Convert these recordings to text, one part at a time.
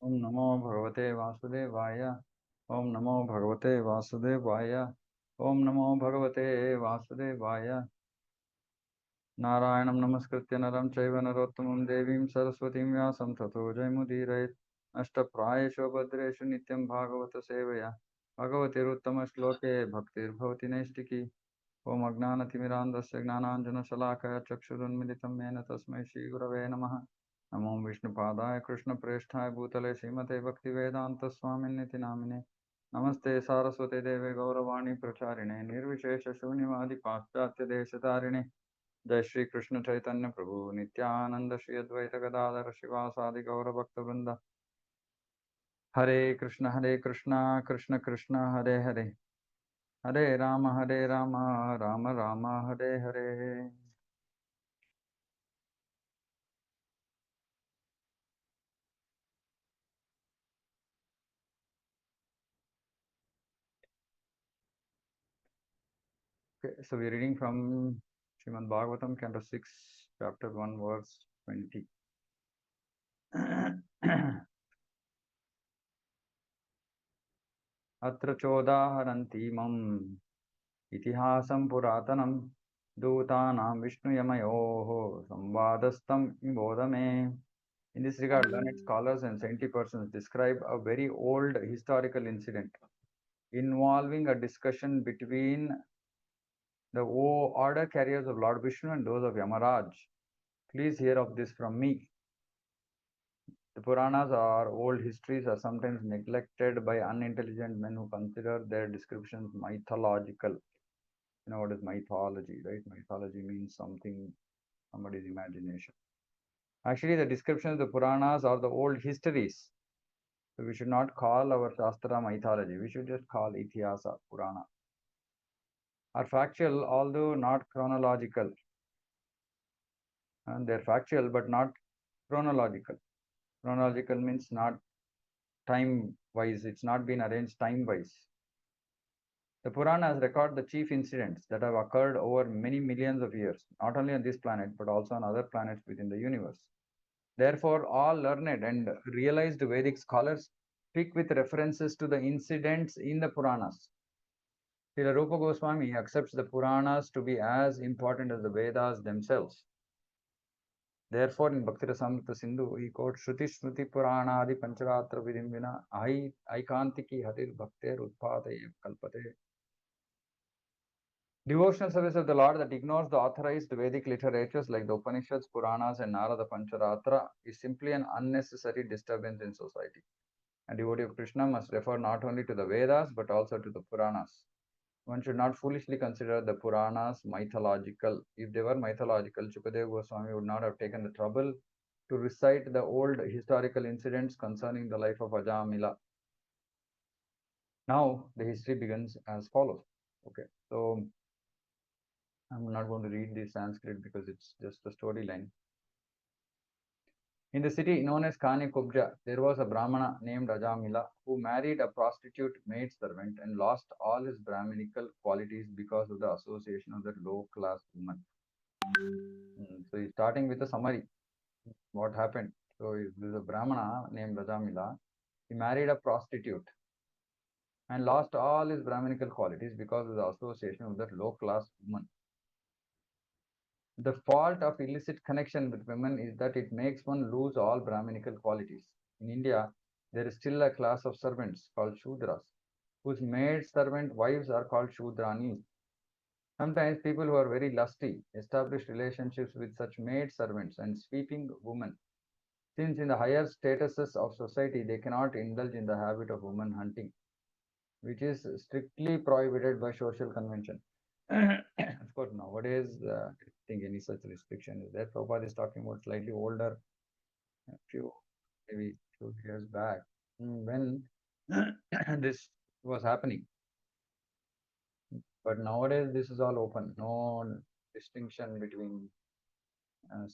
ओम नमो भगवते वासुदेवाय। ओम नमो भगवते वासुदेवाय। ओम नमो भगवते वासुदेवाय। नारायणं नमस्कृत्य नरं चैव नरोत्तमं देवीं सरस्वतीं व्यासं ततो जयमुदीरयेत्। अष्टप्रायेषु भद्रेषु नित्यं भागवत सेवया भगवतिरुत्तमश्लोके भक्तिर्भवति नैष्टिकी। ओम अज्ञानतिमिरान्धस्य ज्ञानाञ्जनशलाकया चक्षुरुन्मिलितं येन तस्मै श्रीगुरवे नमः। नमो विष्णुपादाय कृष्णप्रेष्ठाय भूतले श्रीमते भक्तिवेदान्तस्वामिन्निति नामिने। नमस्ते सारस्वते देवे गौरवाणी प्रचारिणे निर्विशेषशून्यवादि पाश्चात्यदेशतारिणे। जय श्री कृष्ण चैतन्य प्रभु नित्यानंद श्री अद्वैत गदाधर शिवासादि गौरभक्तवृंद। हरे कृष्ण कृष्ण कृष्ण हरे हरे, हरे Ram Ram Ram Hare Hare. Okay, so we're reading from Srimad Bhagavatam, Canto 6, Chapter 1, Verse 20. अत्र चोदाहरन्तीमम् इतिहासं पुरातनं दूतानां विष्णुयमयोः संवादस्तं निबोध मे. In this regard, learned scholars and scientific persons describe a very old historical incident involving a discussion between the order carriers of Lord Vishnu and those of Yamaraj. Please hear of this from me. The Puranas or old histories are sometimes neglected by unintelligent men who consider their descriptions mythological. You know what is mythology, right? Mythology means something, somebody's imagination. Actually, the descriptions of the Puranas are the old histories. So we should not call our Shastra mythology. We should just call Itihasa, Purana. Are factual, although not chronological. And they're factual, but not chronological. Chronological means not time-wise. It's not been arranged time-wise. The Puranas record the chief incidents that have occurred over many millions of years, not only on this planet, but also on other planets within the universe. Therefore, all learned and realized Vedic scholars speak with references to the incidents in the Puranas. Srila Rupa Goswami accepts the Puranas to be as important as the Vedas themselves. Therefore, in Bhakti Rasamrita Sindhu, he quotes Shruti Shruti Purana Adi Pancharatra Vidimvina Aikantiki Harir Bhakter Utpataye Kalpate. Devotional service of the Lord that ignores the authorized Vedic literatures like the Upanishads, Puranas, and Narada Pancharatra is simply an unnecessary disturbance in society. A devotee of Krishna must refer not only to the Vedas but also to the Puranas. One should not foolishly consider the Puranas mythological. If they were mythological, Shukadeva Goswami would not have taken the trouble to recite the old historical incidents concerning the life of Ajamila. Now, the history begins as follows. Okay, so I'm not going to read the Sanskrit because it's just a storyline. In the city known as Kani Kubja, there was a Brahmana named Ajamila who married a prostitute maidservant and lost all his Brahminical qualities because of the association of that low-class woman. So he's starting with a summary. What happened? So there's a Brahmana named Ajamila. He married a prostitute and lost all his Brahminical qualities because of the association with that low-class woman. The fault of illicit connection with women is that it makes one lose all Brahminical qualities. In India, there is still a class of servants called Shudras, whose maid servant wives are called Shudranis. Sometimes people who are very lusty establish relationships with such maid servants and sweeping women. Since in the higher statuses of society, they cannot indulge in the habit of woman hunting, which is strictly prohibited by social convention. Of course, nowadays, I think any such restriction is there. Prabhupada is talking about slightly older, a few, maybe 2 years back, when this was happening. But nowadays, this is all open. No distinction between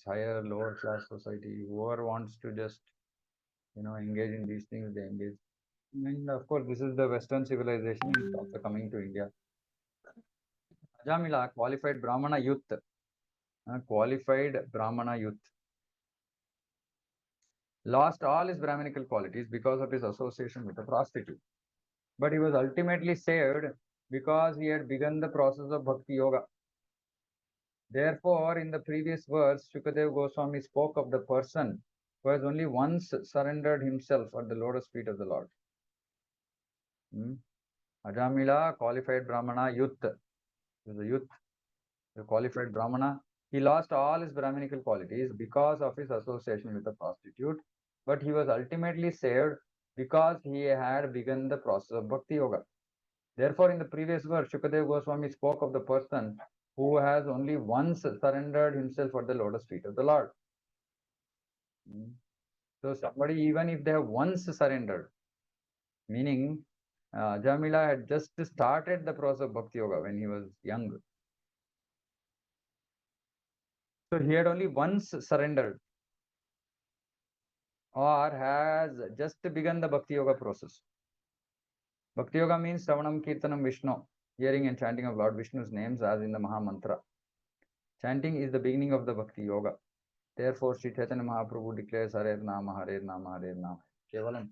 higher, lower class society. Whoever wants to just, engage in these things, they engage. And of course, this is the Western civilization. It's also coming to India. Ajamila, qualified Brahmana youth. Qualified Brahmana youth. lost all his Brahminical qualities because of his association with a prostitute. But he was ultimately saved because he had begun the process of Bhakti Yoga. Therefore, in the previous verse, Shukadev Goswami spoke of the person who has only once surrendered himself at the lotus feet of the Lord. Hmm? Ajamila, qualified Brahmana, youth. He was a youth, a qualified Brahmana. He lost all his Brahminical qualities because of his association with a prostitute, but he was ultimately saved because he had begun the process of Bhakti Yoga. Therefore, in the previous verse, Shukadev Goswami spoke of the person who has only once surrendered himself at the lotus feet of the Lord. So, somebody, even if they have once surrendered, meaning Jamila had just started the process of Bhakti Yoga when he was young. So, he had only once surrendered or has just begun the Bhakti Yoga process. Bhakti Yoga means Savanam Kirtanam Vishnu, hearing and chanting of Lord Vishnu's names as in the Maha Mantra. Chanting is the beginning of the Bhakti Yoga. Therefore, Sri Chaitanya Mahaprabhu declares Hare Nama, Hare Nama, Hare Nama. Kevalam.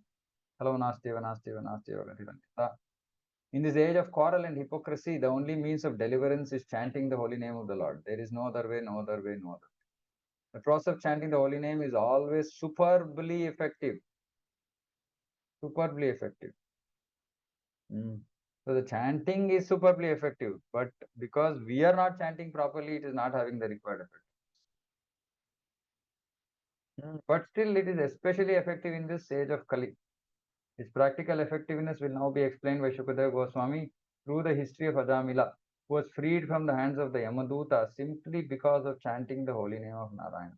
Hello, Nasteva, Nasteva, Nasteva, Gatirantita. In this age of quarrel and hypocrisy, the only means of deliverance is chanting the holy name of the Lord. There is no other way, no other way, no other way. The process of chanting the holy name is always superbly effective. Superbly effective. So the chanting is superbly effective, but because we are not chanting properly, it is not having the required effect. But still, it is especially effective in this age of Kali. Its practical effectiveness will now be explained by Shukadeva Goswami through the history of Ajamila, who was freed from the hands of the Yamaduta simply because of chanting the holy name of Narayana.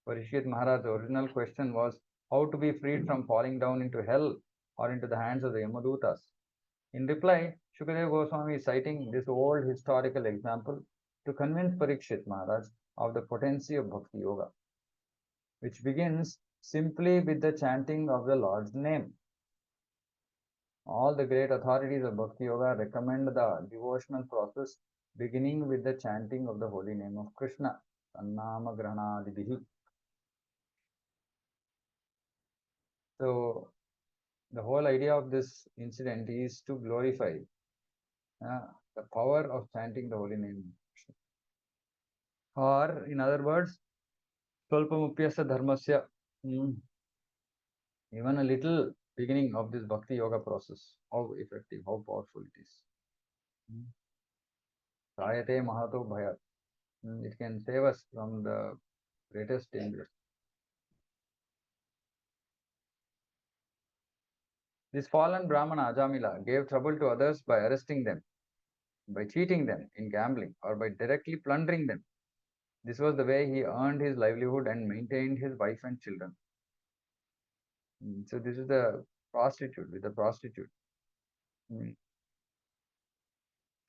Parishit Maharaj's original question was how to be freed from falling down into hell or into the hands of the Yamadutas. In reply, Shukadeva Goswami is citing this old historical example to convince Parikshit Maharaj of the potency of Bhakti Yoga, which begins simply with the chanting of the Lord's name. All the great authorities of Bhakti Yoga recommend the devotional process beginning with the chanting of the holy name of Krishna. Sannama Granadibihi. So, the whole idea of this incident is to glorify uh, the power of chanting the holy name of Krishna. Or, in other words, Swalpamupyasya dharmasya. Even a little beginning of this Bhakti Yoga process, how effective, how powerful it is. Sayate Mahato Bhayat. It can save us from the greatest dangers. This fallen Brahmana Ajamila gave trouble to others by arresting them, by cheating them in gambling, or by directly plundering them. This was the way he earned his livelihood and maintained his wife and children. So this is the prostitute with the prostitute.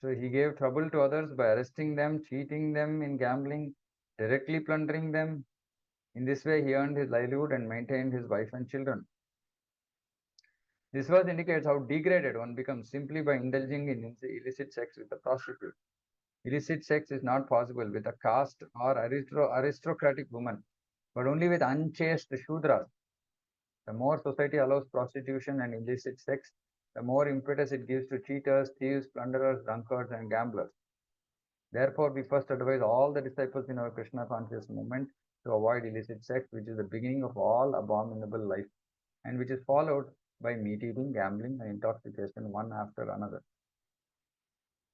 So he gave trouble to others by arresting them, cheating them in gambling, directly plundering them. In this way, he earned his livelihood and maintained his wife and children. This verse indicates how degraded one becomes simply by indulging in illicit sex with a prostitute. Illicit sex is not possible with a caste or aristocratic woman, but only with unchaste Shudras. The more society allows prostitution and illicit sex, the more impetus it gives to cheaters, thieves, plunderers, drunkards, and gamblers. Therefore, we first advise all the disciples in our Krishna conscious movement to avoid illicit sex, which is the beginning of all abominable life, and which is followed by meat eating, gambling, and intoxication one after another.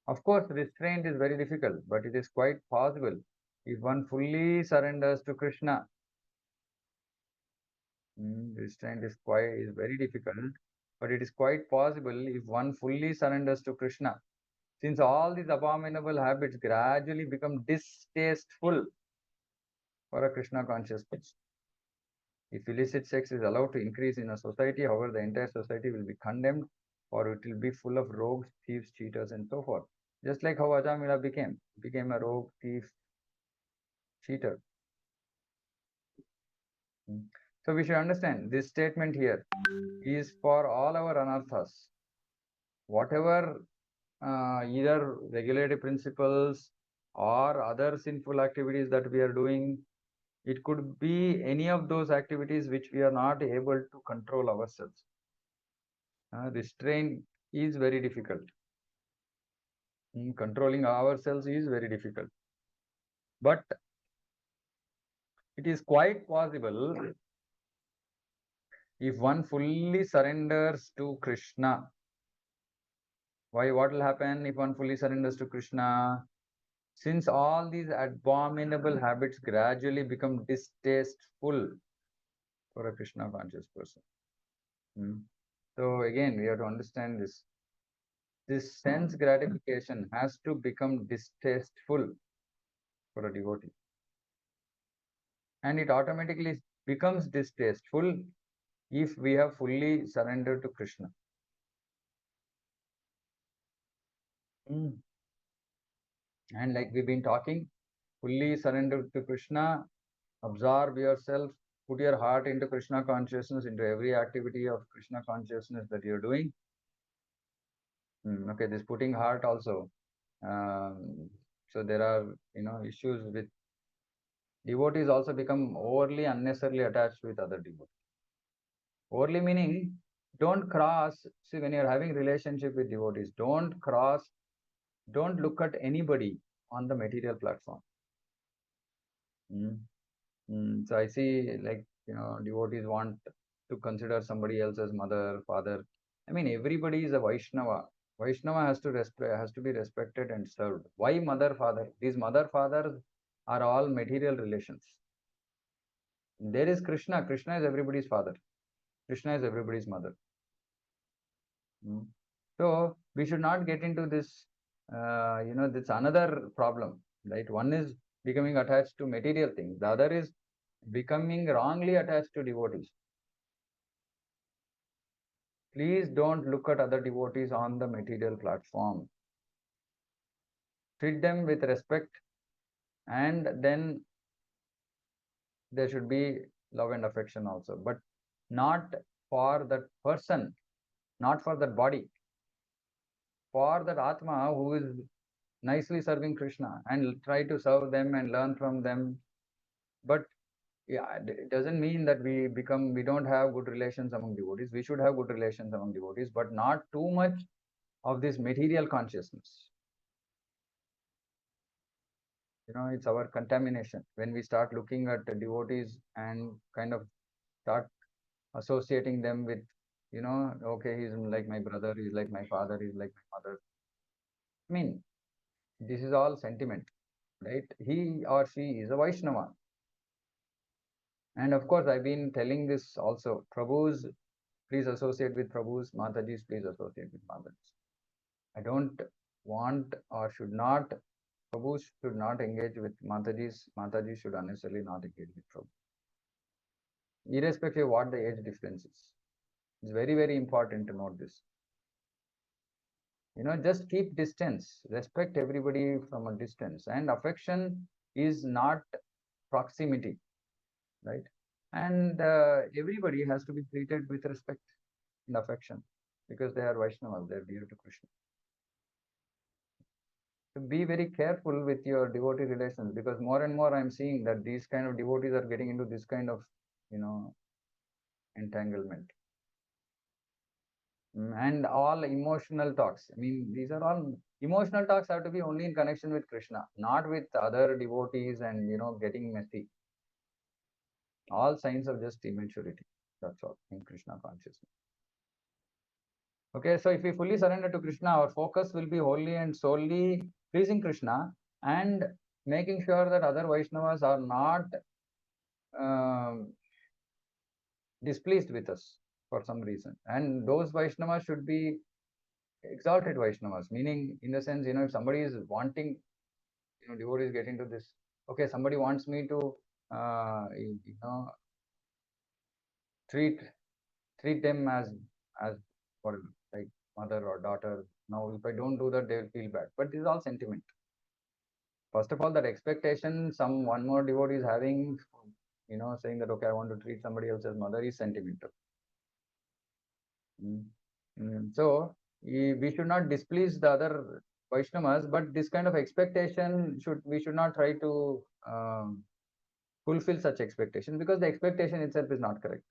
Of course, restraint is very difficult, but it is quite possible if one fully surrenders to Krishna. Restraint is very difficult, but it is quite possible if one fully surrenders to Krishna. Since all these abominable habits gradually become distasteful for a Krishna conscious person. If illicit sex is allowed to increase in a society, however, the entire society will be condemned, or it will be full of rogues, thieves, cheaters, and so forth. Just like how Ajamila became a rogue, thief, cheater. So we should understand this statement here is for all our anarthas. Whatever either regulatory principles or other sinful activities that we are doing, It could be any of those activities which we are not able to control ourselves. Restraint is very difficult. Controlling ourselves is very difficult. But it is quite possible if one fully surrenders to Krishna. Why? What will happen if one fully surrenders to Krishna? Since all these abominable habits gradually become distasteful for a Krishna conscious person. Hmm. So again, we have to understand this. This sense gratification has to become distasteful for a devotee. And it automatically becomes distasteful if we have fully surrendered to Krishna. Hmm. And like we've been talking, fully surrender to Krishna, absorb yourself, put your heart into Krishna consciousness, into every activity of Krishna consciousness that you're doing. Okay, this putting heart also. So there are, issues with devotees also become overly unnecessarily attached with other devotees. Overly meaning, don't cross. See, when you're having relationship with devotees, don't look at anybody on the material platform. Mm. So I see, like, devotees want to consider somebody else as mother, father. I mean, everybody is a Vaishnava. Vaishnava has to be respected and served. Why mother, father? These mother, fathers are all material relations. There is Krishna. Krishna is everybody's father. Krishna is everybody's mother. Mm. So we should not get into this. This another problem, right? One is becoming attached to material things. The other is becoming wrongly attached to devotees. Please don't look at other devotees on the material platform. Treat them with respect, and then there should be love and affection also, but not for that person, not for that body, for that Atma who is nicely serving Krishna, and try to serve them and learn from them. But yeah, it doesn't mean that we don't have good relations among devotees. We should have good relations among devotees, but not too much of this material consciousness. It's our contamination when we start looking at the devotees and kind of start associating them with, okay, he's like my brother, he's like my father, he's like my mother. I mean, this is all sentiment, right? He or she is a Vaishnava. And of course, I've been telling this also. Prabhus, please associate with Prabhus. Matajis, please associate with Matajis. I don't want or should not, Prabhus should not engage with Matajis. Matajis should unnecessarily not engage with Prabhu, irrespective of what the age difference is. It's very, very important to note this. Just keep distance, respect everybody from a distance. And affection is not proximity, right? And everybody has to be treated with respect and affection because they are Vaishnavas, they're dear to Krishna. So be very careful with your devotee relations, because more and more I'm seeing that these kind of devotees are getting into this kind of, entanglement. And all emotional talks. I mean, these are all emotional talks have to be only in connection with Krishna, not with other devotees and, getting messy. All signs of just immaturity. That's all in Krishna consciousness. Okay, so if we fully surrender to Krishna, our focus will be wholly and solely pleasing Krishna and making sure that other Vaishnavas are not um, displeased with us for some reason. And those Vaishnavas should be exalted Vaishnavas, meaning in the sense, if somebody is wanting, devotees get into this, okay, somebody wants me to, treat treat them as whatever, like mother or daughter. Now, if I don't do that, they will feel bad. But this is all sentiment. First of all, that expectation one more devotee is having, saying that, okay, I want to treat somebody else as mother is sentimental. So we should not displease the other Vaishnavas, but this kind of expectation we should not try to fulfill such expectations because the expectation itself is not correct,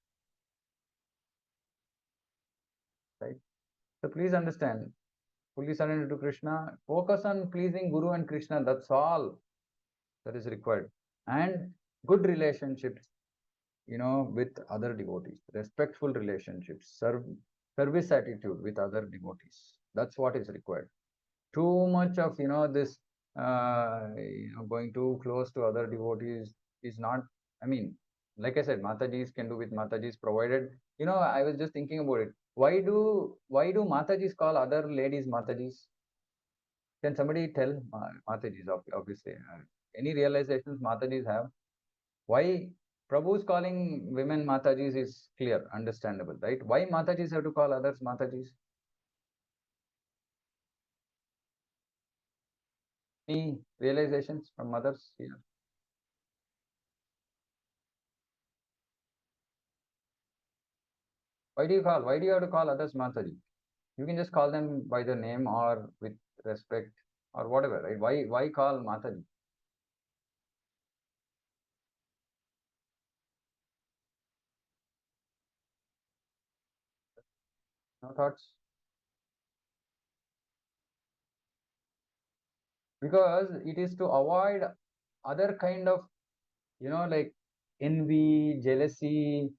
right? So please understand, fully surrender to Krishna, focus on pleasing Guru and Krishna. That's all that is required. And good relationships, with other devotees, respectful relationships, service attitude with other devotees. That's what is required. Too much of, this, going too close to other devotees is not, I mean, like I said, Matajis can do with Matajis provided, I was just thinking about it. Why do Matajis call other ladies Matajis? Can somebody tell Matajis, obviously? Any realizations Matajis have? Why Prabhu's calling women Matajis is clear, understandable, right? Why Matajis have to call others Matajis? Any realizations from mothers here? Why do you have to call others Mataji? You can just call them by the name or with respect or whatever, right? Why call Mataji? No thoughts? Because it is to avoid other kind of, like envy, jealousy,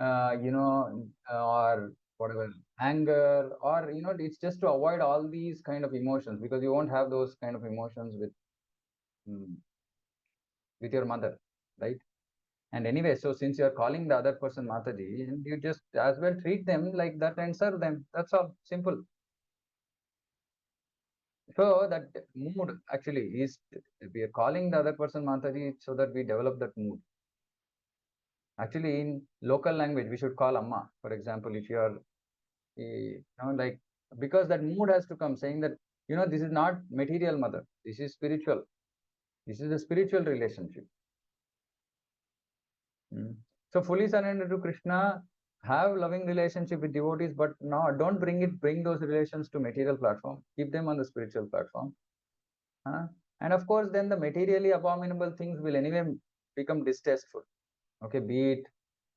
or whatever, anger, or, it's just to avoid all these kind of emotions because you won't have those kind of emotions mm, with your mother, right? And anyway, so since you're calling the other person Mataji, and you just as well treat them like that and serve them. That's all. Simple. So that mood actually is, we are calling the other person Mataji so that we develop that mood. Actually, in local language, we should call Amma, for example, if you are, like, because that mood has to come saying that, this is not material mother, this is spiritual. This is a spiritual relationship. Mm. So fully surrender to Krishna, have loving relationship with devotees, but no, don't bring those relations to material platform. Keep them on the spiritual platform. Huh? And of course, then the materially abominable things will anyway become distasteful. Okay, be it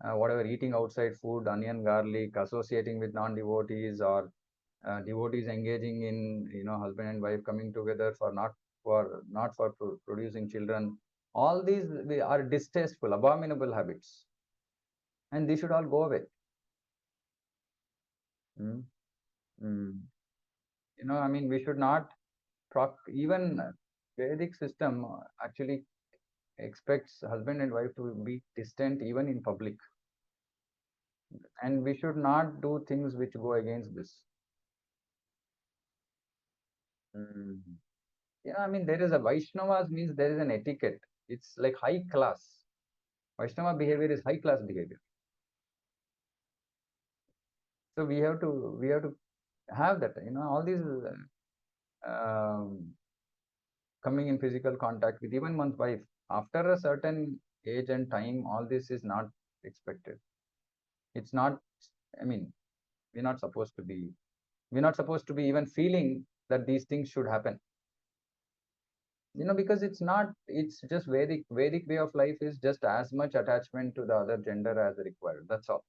whatever, eating outside food, onion, garlic, associating with non-devotees, or devotees engaging in, husband and wife coming together for not for producing children. All these are distasteful, abominable habits, and they should all go away. Mm, mm. I mean, we should not even Vedic system actually expects husband and wife to be distant even in public, and we should not do things which go against this. Mm. I mean, there is a Vaishnavas means there is an etiquette. It's like high class. Vaishnava behavior is high class behavior. So we have to have that. All these um, coming in physical contact with even one's wife after a certain age and time, all this is not expected. It's not, I mean, we're not supposed to be, we're not supposed to be even feeling that these things should happen. Because it's just Vedic way of life is just as much attachment to the other gender as required. That's all.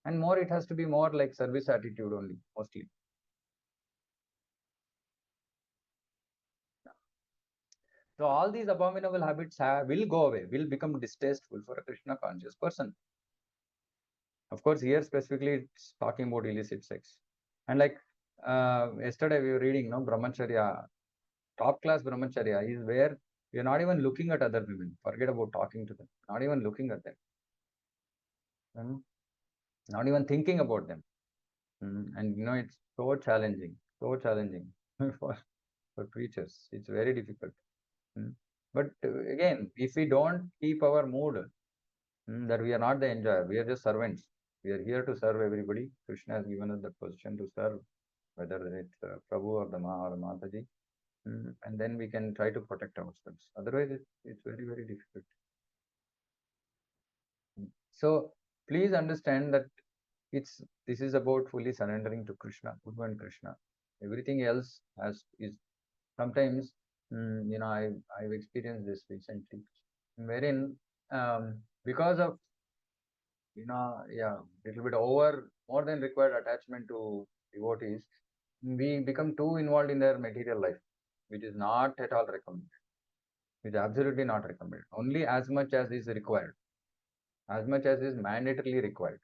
And more, it has to be more like service attitude only, mostly. So all these abominable habits will go away, will become distasteful for a Krishna conscious person. Of course, here specifically it's talking about illicit sex. And like yesterday we were reading, no, brahmacharya, top class brahmacharya is where we are not even looking at other women. Forget about talking to them. Not even looking at them. Mm, not even thinking about them. And it's so challenging for preachers. It's very difficult. Mm. But again, if we don't keep our mood, that we are not the enjoyer, we are just servants. We are here to serve everybody. Krishna has given us the position to serve, whether it's Prabhu or the Ma or Mataji. And then we can try to protect ourselves. Otherwise, it's very, very difficult. So please understand that this is about fully surrendering to Krishna, Guru and Krishna. Everything else has is sometimes, I've experienced this recently, wherein because of, yeah, little bit over more than required attachment to devotees, we become too involved in their material life, which is not at all recommended. Which is absolutely not recommended. Only as much as is required, as much as is mandatorily required.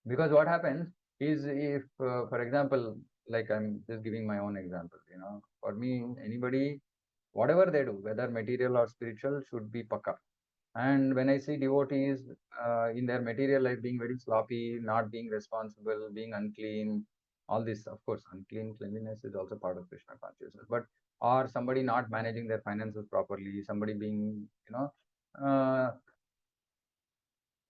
Because what happens is, if for example, like I'm just giving my own example, for me, anybody, whatever they do, whether material or spiritual, should be pakka. And when I see devotees in their material life being very sloppy, not being responsible, being unclean, all this, of course, cleanliness is also part of Krishna consciousness, but or somebody not managing their finances properly, somebody being, uh,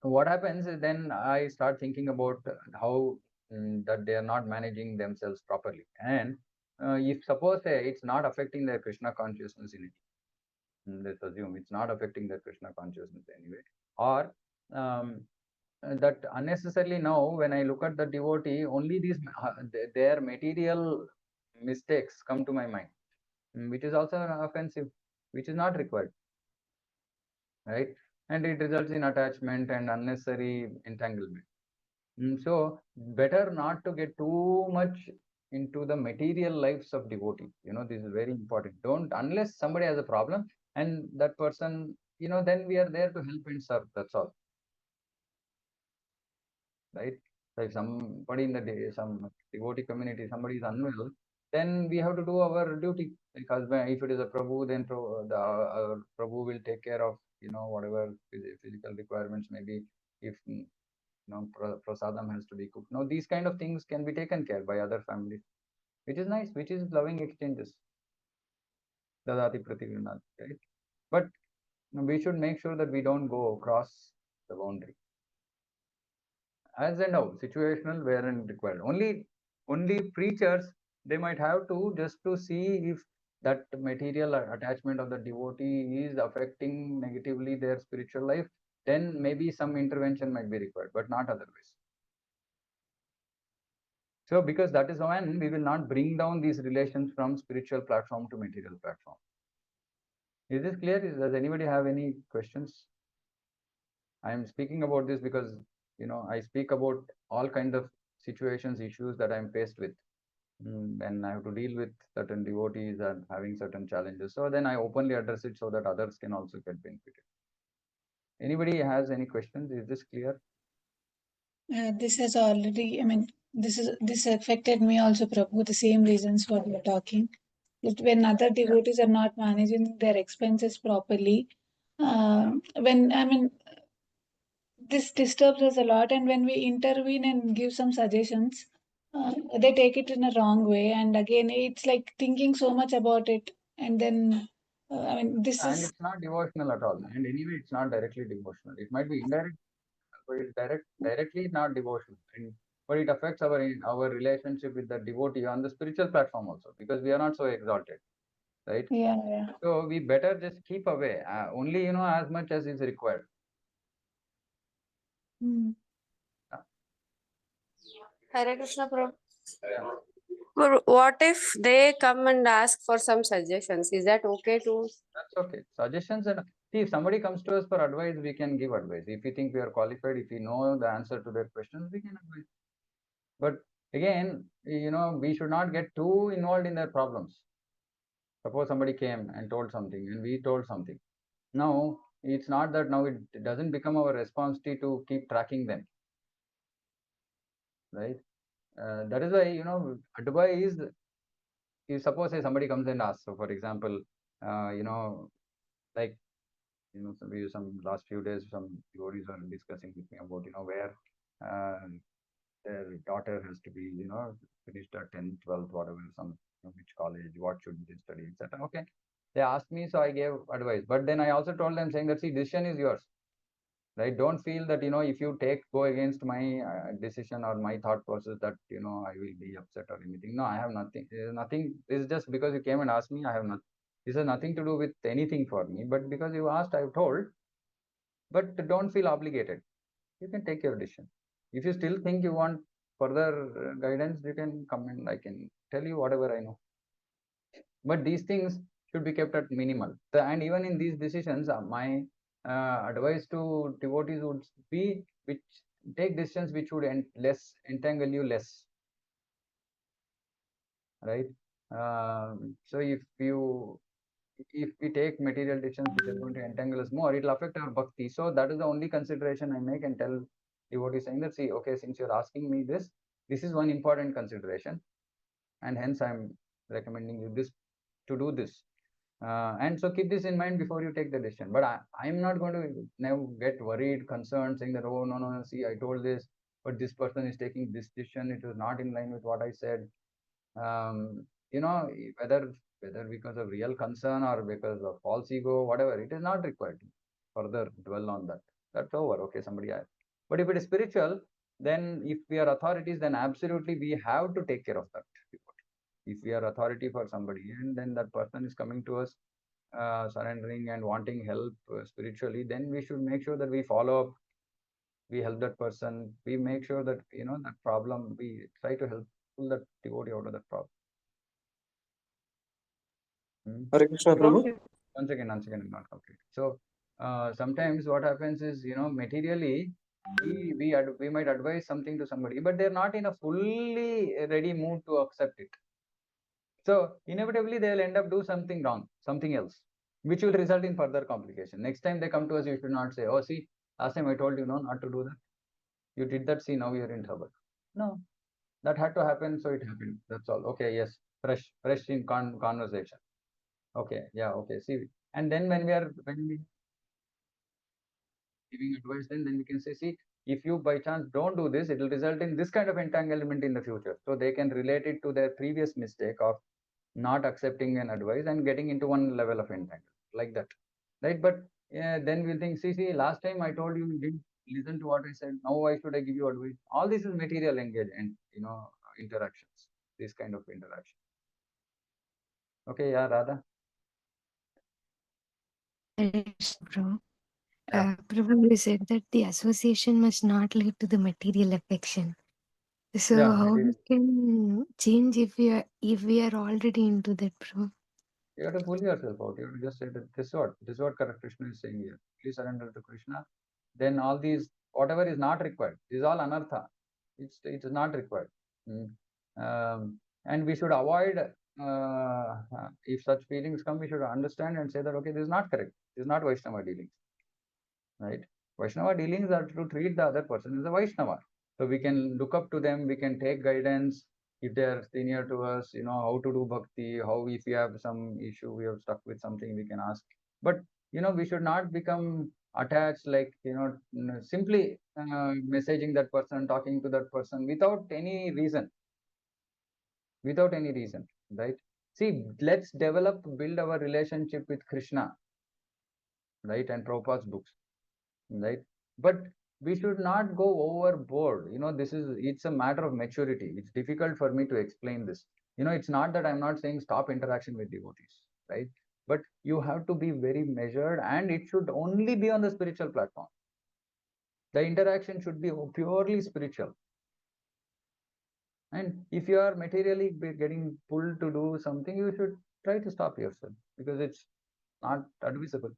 what happens is, then I start thinking about how that they are not managing themselves properly. And if suppose it's not affecting their Krishna consciousness in it, let's assume it's not affecting their Krishna consciousness anyway, or that unnecessarily, now when I look at the devotee, only these their material mistakes come to my mind, which is also offensive, which is not required, right? And it results in attachment and unnecessary entanglement. So better not to get too much into the material lives of devotees. This is very important. Don't, unless somebody has a problem and that person, then we are there to help and serve. That's all, right? So if somebody in the day, some devotee community, somebody is unwell, then we have to do our duty. Like husband, if it is a Prabhu, then Prabhu will take care of, whatever physical requirements. Maybe if prasadam has to be cooked. Now these kind of things can be taken care by other families, which is nice, which is loving exchanges. Dadati Prativinad, right? But we should make sure that we don't go across the boundary. As and how, situational, where and required. Only preachers, they might have to, just to see if that material attachment of the devotee is affecting negatively their spiritual life, then maybe some intervention might be required, but not otherwise. So, because that is when we will not bring down these relations from spiritual platform to material platform. Is this clear? Does anybody have any questions? I am speaking about this because, I speak about all kinds of situations, issues that I am faced with. And I have to deal with certain devotees and having certain challenges. So then I openly address it so that others can also get benefited. Anybody has any questions? Is this clear? This has already, I mean, this affected me also, Prabhu. The same reasons what we're talking. That when other devotees are not managing their expenses properly, when I mean, this disturbs us a lot. And when we intervene and give some suggestions, they take it in a wrong way. And again, it's like thinking so much about it, and then, I mean, this And is it's not devotional at all. And anyway, it's not directly devotional. It might be indirect, but it's directly not devotional. But it affects our relationship with the devotee on the spiritual platform also, because we are not so exalted, right? yeah, yeah. So we better just keep away, only, as much as is required. Hmm. Hare Krishna Prabhu. Yeah. But what if they come and ask for some suggestions? Is that okay too? That's okay. Suggestions, and see, if somebody comes to us for advice, we can give advice. If we think we are qualified, if we know the answer to their questions, we can advise. But again, we should not get too involved in their problems. Suppose somebody came and told something, and we told something. Now, it's not that now it doesn't become our responsibility to keep tracking them, right? That is why, advice. If suppose say somebody comes and asks, so for example, like, some last few days, some devotees are discussing with me about, where uh, their daughter has to be, finished at 10th, 12th, whatever, some, which college, what should they study, etc. Okay. They asked me, so I gave advice. But then I also told them, saying that, see, decision is yours, right? Don't feel that, if you go against my decision or my thought process, that, I will be upset or anything. No, I have nothing. Nothing. This is just because you came and asked me. I have not. This has nothing to do with anything for me. But because you asked, I've told. But don't feel obligated. You can take your decision. If you still think you want further guidance, you can come and I can tell you whatever I know. But these things, should be kept at minimal. And even in these decisions, my advice to devotees would be which take decisions which would entangle you less, right? So if we take material decisions which are going to entangle us more, it will affect our bhakti. So that is the only consideration I make and tell devotees, saying that, see, okay, since you're asking me this is one important consideration, and hence I'm recommending you this to do this. And so keep this in mind before you take the decision. But I'm not going to now get worried, concerned, saying that, oh, no, see, I told this, but this person is taking this decision. It was not in line with what I said. You know, whether because of real concern or because of false ego, whatever, it is not required to further dwell on that. That's over. Okay, somebody else. But if it is spiritual, then if we are authorities, then absolutely we have to take care of that. If we are authority for somebody and then that person is coming to us surrendering and wanting help spiritually, then we should make sure that we follow up, we help that person, we make sure that that problem, we try to help pull that devotee out of that problem. Hare Krishna, Prabhu. Once again, I'm not complete. So sometimes what happens is, materially we might advise something to somebody, but they're not in a fully ready mood to accept it. So inevitably they will end up do something wrong, something else, which will result in further complication. Next time they come to us, you should not say, "Oh, see, last time I told you no, not to do that. You did that. See, now you're in trouble." No, that had to happen, so it happened. That's all. Okay, yes, fresh in conversation. Okay, yeah, okay. See, and then when we giving advice, then we can say, see, if you by chance don't do this, it will result in this kind of entanglement in the future. So they can relate it to their previous mistake of not accepting an advice and getting into one level of entanglement like that, right? But then we'll think, see, last time I told you, you didn't listen to what I said. Now why should I give you advice? All this is material engagement, interactions, this kind of interaction. Okay, yeah, Radha. Bro. Yeah. Prabhu, you said that the association must not lead to the material affection. So Yeah, how material. we can change if we are already into that, bro? You have to pull yourself out. You have to just say that this is what correct Krishna is saying here. Please surrender to Krishna. Then all these, whatever is not required, is all anartha. It is not required. Mm. And we should avoid if such feelings come, we should understand and say that, okay, this is not correct. This is not Vaishnava dealings, right? Vaishnava dealings are to treat the other person as a Vaishnava. So we can look up to them, we can take guidance if they are senior to us, how to do bhakti, how if we have some issue, we have stuck with something, we can ask. But we should not become attached, like simply messaging that person, talking to that person without any reason, right? See, let's build our relationship with Krishna, right? And Prabhupada's books, right? But we should not go overboard. It's a matter of maturity. It's difficult for me to explain this. It's not that I'm not saying stop interaction with devotees, right? But you have to be very measured, and it should only be on the spiritual platform. The interaction should be purely spiritual. And if you are materially getting pulled to do something, you should try to stop yourself, because it's not advisable.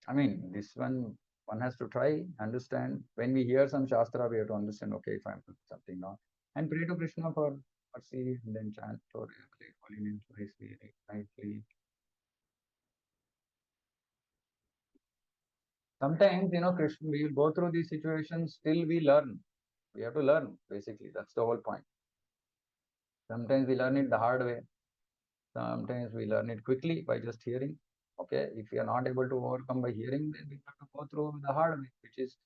I mean, this one has to try, understand. When we hear some Shastra, we have to understand, okay, if I'm doing something wrong. And pray to Krishna for mercy, and then chant or play holy names wisely, rightly. Sometimes, Krishna, we will go through these situations, still we learn. We have to learn, basically. That's the whole point. Sometimes we learn it the hard way. Sometimes we learn it quickly by just hearing. Okay, if we are not able to overcome by hearing, then we have to go through the hard way, which is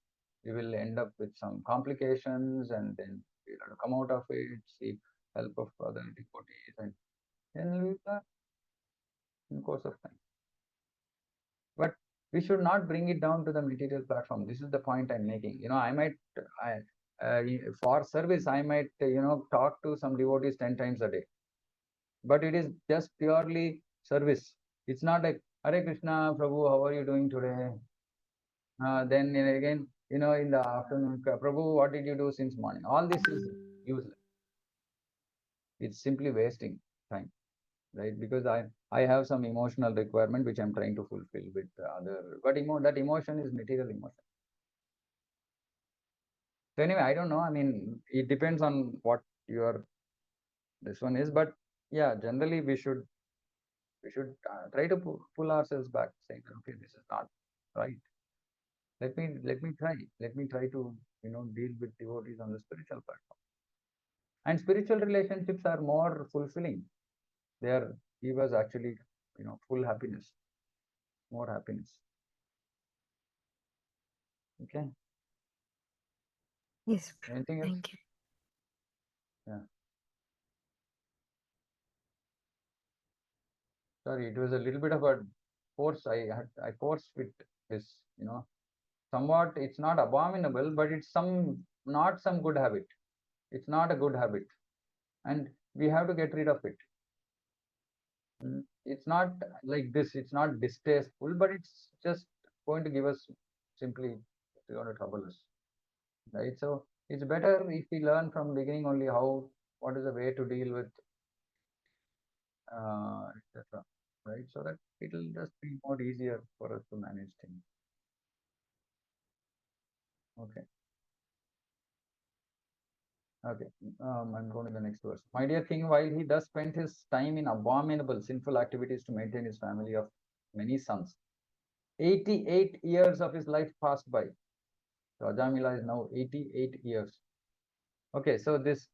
we will end up with some complications, and then we'll have to come out of it, seek help of other devotees, and then we will learn in course of time. But we should not bring it down to the material platform. This is the point I'm making. For service, I might, talk to some devotees 10 times a day, but it is just purely service. It's not like, Hare Krishna, Prabhu, how are you doing today? Then again, in the afternoon, Prabhu, what did you do since morning? All this is useless. it's simply wasting time, right? Because I have some emotional requirement which I'm trying to fulfill with other, but that emotion is material emotion. So anyway, I don't know. I mean, it depends on what your this one is, but yeah, generally we should try to pull ourselves back, saying, okay, this is not right. Let me try to deal with devotees on the spiritual platform. And spiritual relationships are more fulfilling. They are give us actually full happiness, more happiness. Okay. Yes, Anything else? thank you. Yeah. Sorry, it was a little bit of a force. I forced with this, somewhat. It's not abominable, but it's not some good habit. It's not a good habit, and we have to get rid of it. It's not like this. It's not distasteful, but it's just going to give us simply it's going to trouble us, right? So it's better if we learn from beginning only what is the way to deal with etc. Right? So that it'll just be more easier for us to manage things. Okay. Okay. I'm going to the next verse. My dear king, while he thus spent his time in abominable, sinful activities to maintain his family of many sons, 88 years of his life passed by. So Ajamila is now 88 years. Okay, so this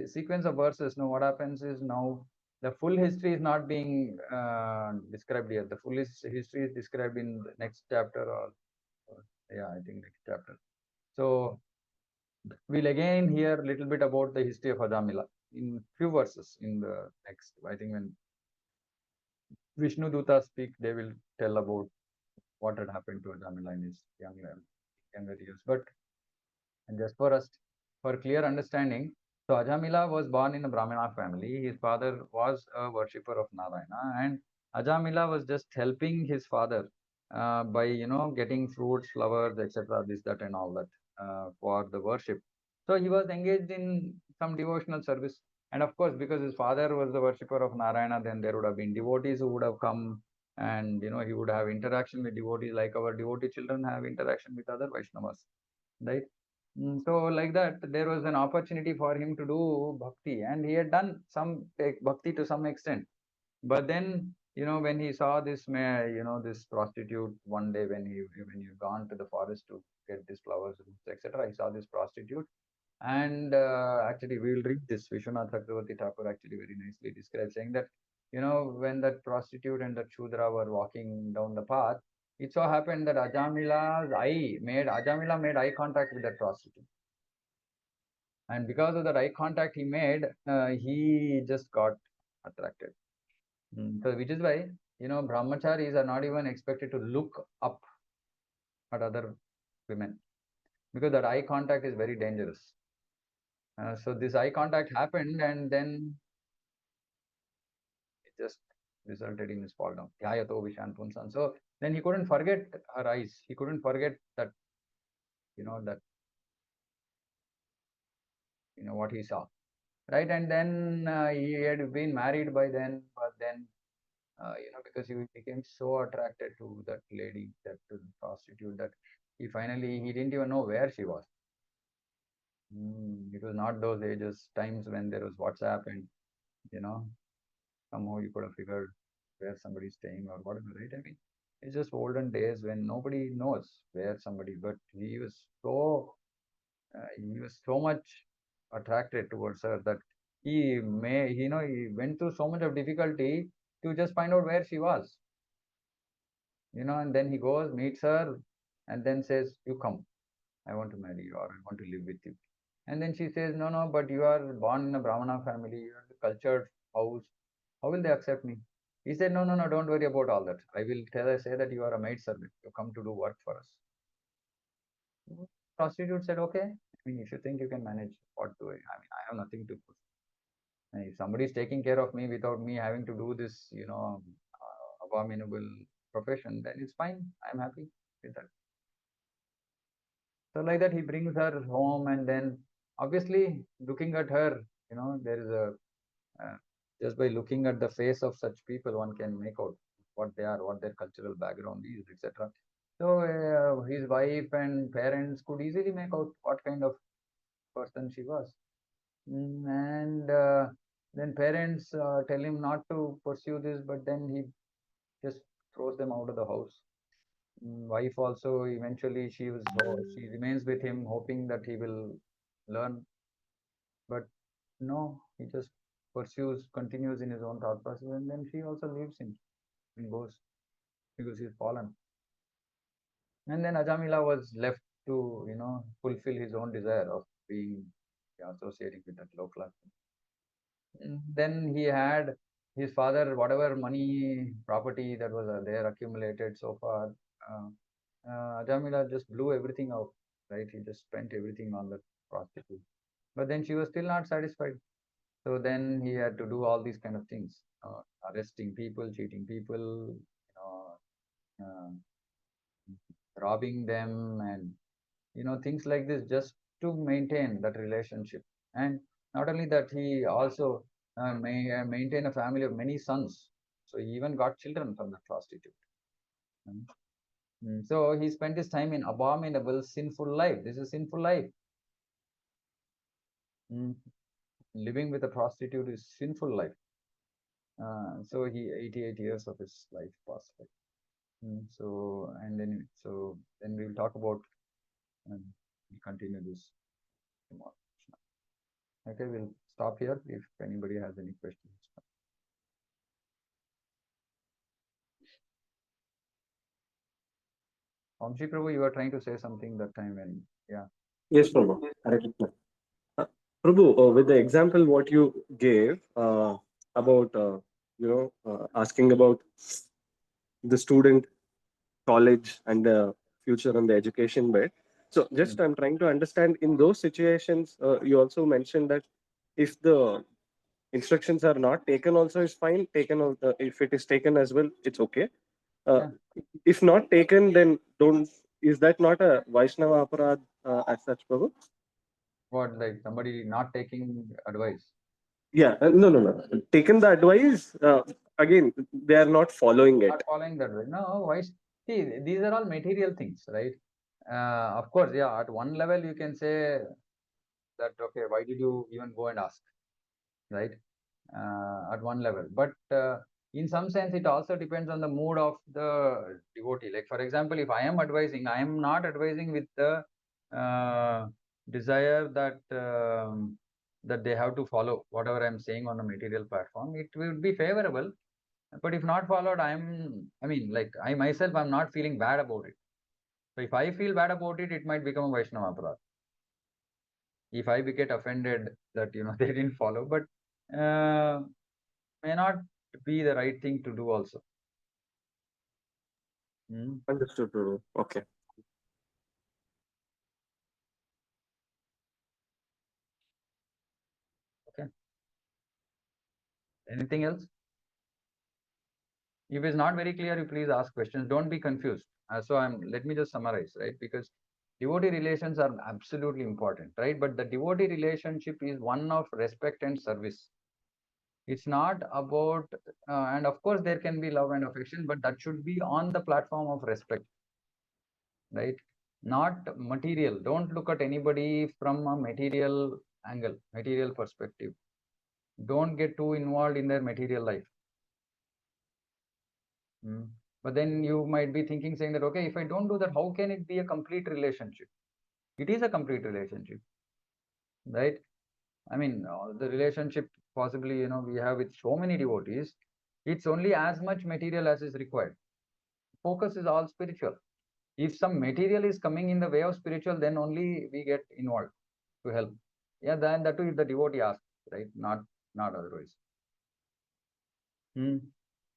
sequence of verses, now what happens is now the full history is not being described here. The full history is described in the next chapter or yeah, I think next chapter. So we'll again hear a little bit about the history of Ajamila in few verses in the next. I think when Vishnu Duta speak, they will tell about what had happened to Ajamila in his younger years. But and just for clear understanding, so Ajamila was born in a Brahmana family. His father was a worshipper of Narayana, and Ajamila was just helping his father by getting fruits, flowers, etc. This, that, and all that for the worship. So he was engaged in some devotional service, and of course, because his father was the worshipper of Narayana, then there would have been devotees who would have come, and he would have interaction with devotees, like our devotee children have interaction with other Vaishnavas, right? So like that, there was an opportunity for him to do bhakti, and he had done some bhakti to some extent. But then, when he saw this prostitute one day, when he gone to the forest to get these flowers, etc., he saw this prostitute, and actually, we will read this. Vishwanath Chakravarti Thakur actually very nicely describes, saying that, when that prostitute and that Shudra were walking down the path, it so happened that Ajamila made eye contact with that prostitute. And because of that eye contact he made, he just got attracted. So which is why, brahmacharis are not even expected to look up at other women, because that eye contact is very dangerous. So this eye contact happened, and then it just resulted in his fall down. Dhyayato Vishan Punsan. So then he couldn't forget her eyes. He couldn't forget that, that, what he saw. Right. And then he had been married by then, but then, because he became so attracted to that lady, to the prostitute, that he didn't even know where she was. It was not those times when there was WhatsApp and, you know, somehow you could have figured where somebody's staying or whatever, right? I mean, it's just olden days when nobody knows where somebody, but he was so much attracted towards her that he went through so much of difficulty to just find out where she was, and then he goes, meets her, and then says, "You come, I want to marry you, or I want to live with you." And then she says, "No, no, but you are born in a Brahmana family, you are in a cultured house. How will they accept me?" He said, "No, no, no, don't worry about all that. I will say that you are a maid servant. You come to do work for us." Prostitute said, "Okay. I mean, if you think you can manage, what do I? I mean, I have nothing to put. And if somebody is taking care of me without me having to do this, abominable profession, then it's fine. I'm happy with that." So like that, he brings her home, and then obviously looking at her, there is a Just by looking at the face of such people, one can make out what they are, what their cultural background is, etc. So his wife and parents could easily make out what kind of person she was. And then parents tell him not to pursue this, but then he just throws them out of the house. Wife also eventually she remains with him, hoping that he will learn, but no, he just continues in his own thought process, and then she also leaves him and goes because he's fallen. And then Ajamila was left to, fulfill his own desire of being associating with that low class. Then he had his father, whatever money, property that was there accumulated so far. Ajamila just blew everything out, right? He just spent everything on the prostitute. But then she was still not satisfied. So then he had to do all these kind of things, arresting people, cheating people, uh, robbing them, and things like this, just to maintain that relationship. And not only that, he also maintain a family of many sons. So he even got children from the prostitute. So he spent his time in abominable, sinful life. This is sinful life. Living with a prostitute is sinful life. So he 88 years of his life passed away. So then we'll talk about and we'll continue this tomorrow. Okay, we'll stop here if anybody has any questions. Vamshi Prabhu, you were trying to say something that time when, yeah. Yes, Prabhu. Hare Krishna. Prabhu, with the example what you gave about asking about the student, college, and the future and the education bit. So just I'm trying to understand in those situations. You also mentioned that if the instructions are not taken, also is fine. Taken, if it is taken as well, it's okay. Uh, if not taken, then don't. Is that not a Vaishnava aparad as such, Prabhu? What, like somebody not taking advice? Yeah, no. Taken the advice, again, they are not following it. Not following that way. No, why? See, these are all material things, right? Of course, yeah, at one level you can say that, okay, why did you even go and ask, right? At one level. But in some sense, it also depends on the mood of the devotee. Like, for example, if I am advising, I am not advising with the desire that they have to follow whatever I'm saying on a material platform. It will be favorable, but if not followed, like I myself, I'm not feeling bad about it. So if I feel bad about it, it might become a Vaishnava aparadha. If I get offended that they didn't follow, but may not be the right thing to do also. Understood, Prabhu. Okay. Okay. Anything else? If it's not very clear, you please ask questions. Don't be confused. Let me just summarize, right? Because devotee relations are absolutely important, right? But the devotee relationship is one of respect and service. It's not about, and of course there can be love and affection, but that should be on the platform of respect, right? Not material. Don't look at anybody from a material angle, material perspective. Don't get too involved in their material life. But then you might be thinking, saying that, okay, if I don't do that, how can it be a complete relationship? It is a complete relationship, right? I mean, the relationship possibly, we have with so many devotees, it's only as much material as is required. Focus is all spiritual. If some material is coming in the way of spiritual, then only we get involved to help. Yeah, then that too if the devotee asks, right? Not otherwise.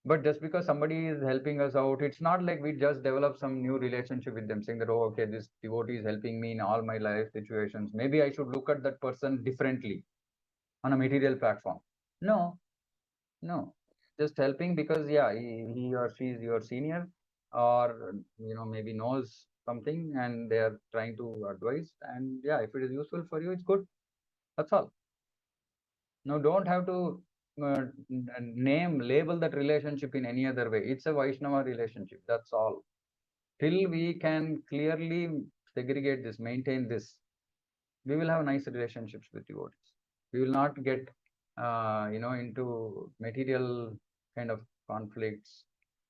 But just because somebody is helping us out, it's not like we just develop some new relationship with them, saying that, oh, okay, this devotee is helping me in all my life situations. Maybe I should look at that person differently on a material platform. No. Just helping because, yeah, he or she is your senior, or, maybe knows something and they are trying to advise. And yeah, if it is useful for you, it's good. That's all. No, don't have to label that relationship in any other way. It's a Vaishnava relationship. That's all. Till we can clearly segregate this, maintain this, we will have nice relationships with devotees. We will not get, into material kind of conflicts.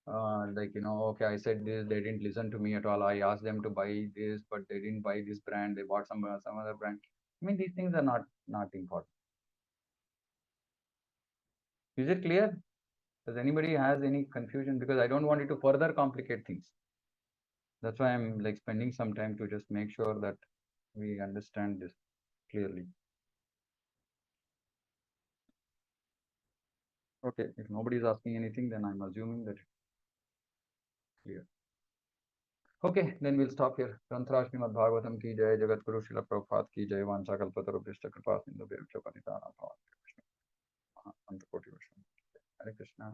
Like, okay, I said this, they didn't listen to me at all. I asked them to buy this, but they didn't buy this brand. They bought some other brand. I mean, these things are not important. Is it clear? Does anybody has any confusion? Because I don't want it to further complicate things. That's why I'm like spending some time to just make sure that we understand this clearly. Okay, if nobody is asking anything, then I'm assuming that it's clear. Okay, then we'll stop here. Granthra Srimad Bhagavatam ki jai, Jagat Guru Srila Prabhupada ki jai, Vancha Kalpatarubhishta Kripa Sindhu Bhyo Panitana Bhava Krishna Hare Krishna.